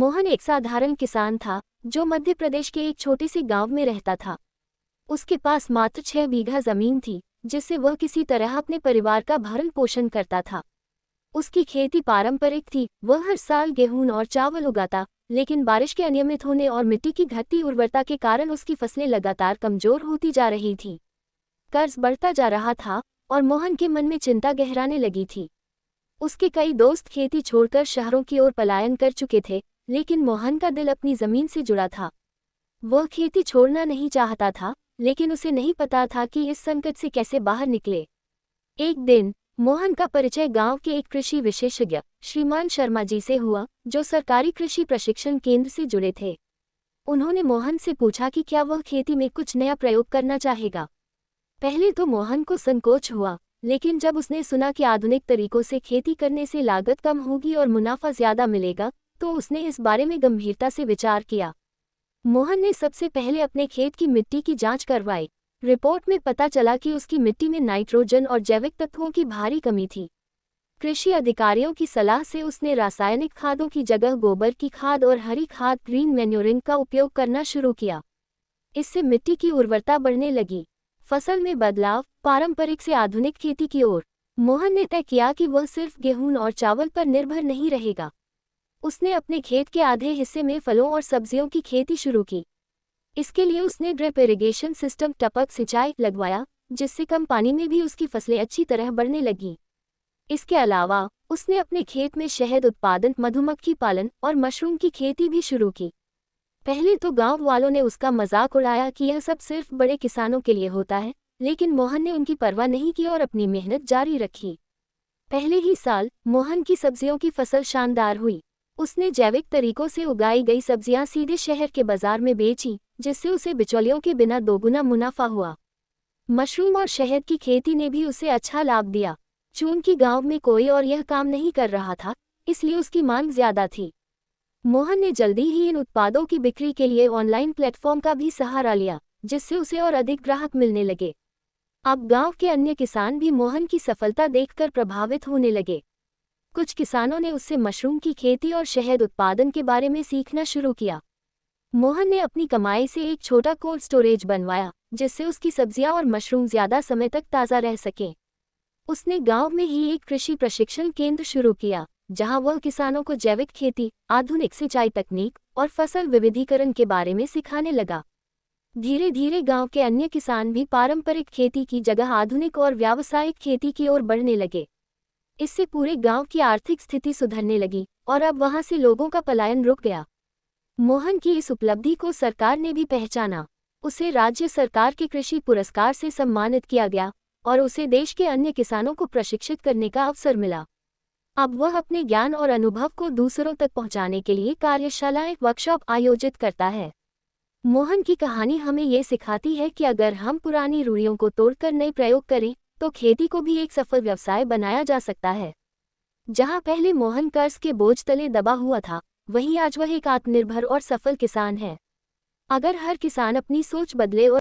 मोहन एक साधारण किसान था जो मध्य प्रदेश के एक छोटे से गांव में रहता था। उसके पास मात्र 6 बीघा जमीन थी, जिससे वह किसी तरह अपने परिवार का भरण पोषण करता था। उसकी खेती पारंपरिक थी, वह हर साल गेहूं और चावल उगाता, लेकिन बारिश के अनियमित होने और मिट्टी की घटती उर्वरता के कारण उसकी फसलें लगातार कमजोर होती जा रही थीं। कर्ज बढ़ता जा रहा था और मोहन के मन में चिंता गहराने लगी थी। उसके कई दोस्त खेती छोड़कर शहरों की ओर पलायन कर चुके थे, लेकिन मोहन का दिल अपनी जमीन से जुड़ा था। वह खेती छोड़ना नहीं चाहता था, लेकिन उसे नहीं पता था कि इस संकट से कैसे बाहर निकले। एक दिन मोहन का परिचय गांव के एक कृषि विशेषज्ञ श्रीमान शर्मा जी से हुआ, जो सरकारी कृषि प्रशिक्षण केंद्र से जुड़े थे। उन्होंने मोहन से पूछा कि क्या वह खेती में कुछ नया प्रयोग करना चाहेगा। पहले तो मोहन को संकोच हुआ, लेकिन जब उसने सुना कि आधुनिक तरीकों से खेती करने से लागत कम होगी और मुनाफा ज्यादा मिलेगा, तो उसने इस बारे में गंभीरता से विचार किया। मोहन ने सबसे पहले अपने खेत की मिट्टी की जांच करवाई। रिपोर्ट में पता चला कि उसकी मिट्टी में नाइट्रोजन और जैविक तत्वों की भारी कमी थी। कृषि अधिकारियों की सलाह से उसने रासायनिक खादों की जगह गोबर की खाद और हरी खाद ग्रीन मैन्योरिंग का उपयोग करना शुरू किया। इससे मिट्टी की उर्वरता बढ़ने लगी। फसल में बदलाव, पारंपरिक से आधुनिक खेती की ओर। मोहन ने तय किया कि वह सिर्फ गेहूं और चावल पर निर्भर नहीं रहेगा। उसने अपने खेत के आधे हिस्से में फलों और सब्जियों की खेती शुरू की। इसके लिए उसने ड्रिप इरिगेशन सिस्टम टपक सिंचाई लगवाया, जिससे कम पानी में भी उसकी फसलें अच्छी तरह बढ़ने लगीं। इसके अलावा उसने अपने खेत में शहद उत्पादन, मधुमक्खी पालन और मशरूम की खेती भी शुरू की। पहले तो गांव वालों ने उसका मजाक उड़ाया कि यह सब सिर्फ बड़े किसानों के लिए होता है, लेकिन मोहन ने उनकी परवाह नहीं की और अपनी मेहनत जारी रखी। पहले ही साल मोहन की सब्जियों की फसल शानदार हुई। उसने जैविक तरीकों से उगाई गई सब्जियां सीधे शहर के बाजार में बेची, जिससे उसे बिचौलियों के बिना दोगुना मुनाफा हुआ। मशरूम और शहद की खेती ने भी उसे अच्छा लाभ दिया। चूंकि गांव में कोई और यह काम नहीं कर रहा था, इसलिए उसकी मांग ज्यादा थी। मोहन ने जल्दी ही इन उत्पादों की बिक्री के लिए ऑनलाइन प्लेटफॉर्म का भी सहारा लिया, जिससे उसे और अधिक ग्राहक मिलने लगे। अब गांव के अन्य किसान भी मोहन की सफलता देखकर प्रभावित होने लगे। कुछ किसानों ने उससे मशरूम की खेती और शहद उत्पादन के बारे में सीखना शुरू किया। मोहन ने अपनी कमाई से एक छोटा कोल्ड स्टोरेज बनवाया, जिससे उसकी सब्जियां और मशरूम ज्यादा समय तक ताज़ा रह सकें। उसने गांव में ही एक कृषि प्रशिक्षण केंद्र शुरू किया, जहां वह किसानों को जैविक खेती, आधुनिक सिंचाई तकनीक और फसल विविधीकरण के बारे में सिखाने लगा। धीरे धीरे गांव के अन्य किसान भी पारंपरिक खेती की जगह आधुनिक और व्यावसायिक खेती की ओर बढ़ने लगे। इससे पूरे गांव की आर्थिक स्थिति सुधरने लगी और अब वहां से लोगों का पलायन रुक गया। मोहन की इस उपलब्धि को सरकार ने भी पहचाना। उसे राज्य सरकार के कृषि पुरस्कार से सम्मानित किया गया और उसे देश के अन्य किसानों को प्रशिक्षित करने का अवसर मिला। अब वह अपने ज्ञान और अनुभव को दूसरों तक पहुंचाने के लिए कार्यशालाएं, वर्कशॉप आयोजित करता है। मोहन की कहानी हमें ये सिखाती है कि अगर हम पुरानी रूढ़ियों को तोड़कर नए प्रयोग करें, तो खेती को भी एक सफल व्यवसाय बनाया जा सकता है। जहां पहले मोहन कर्ज के बोझ तले दबा हुआ था, वहीं आज वह एक आत्मनिर्भर और सफल किसान है। अगर हर किसान अपनी सोच बदले और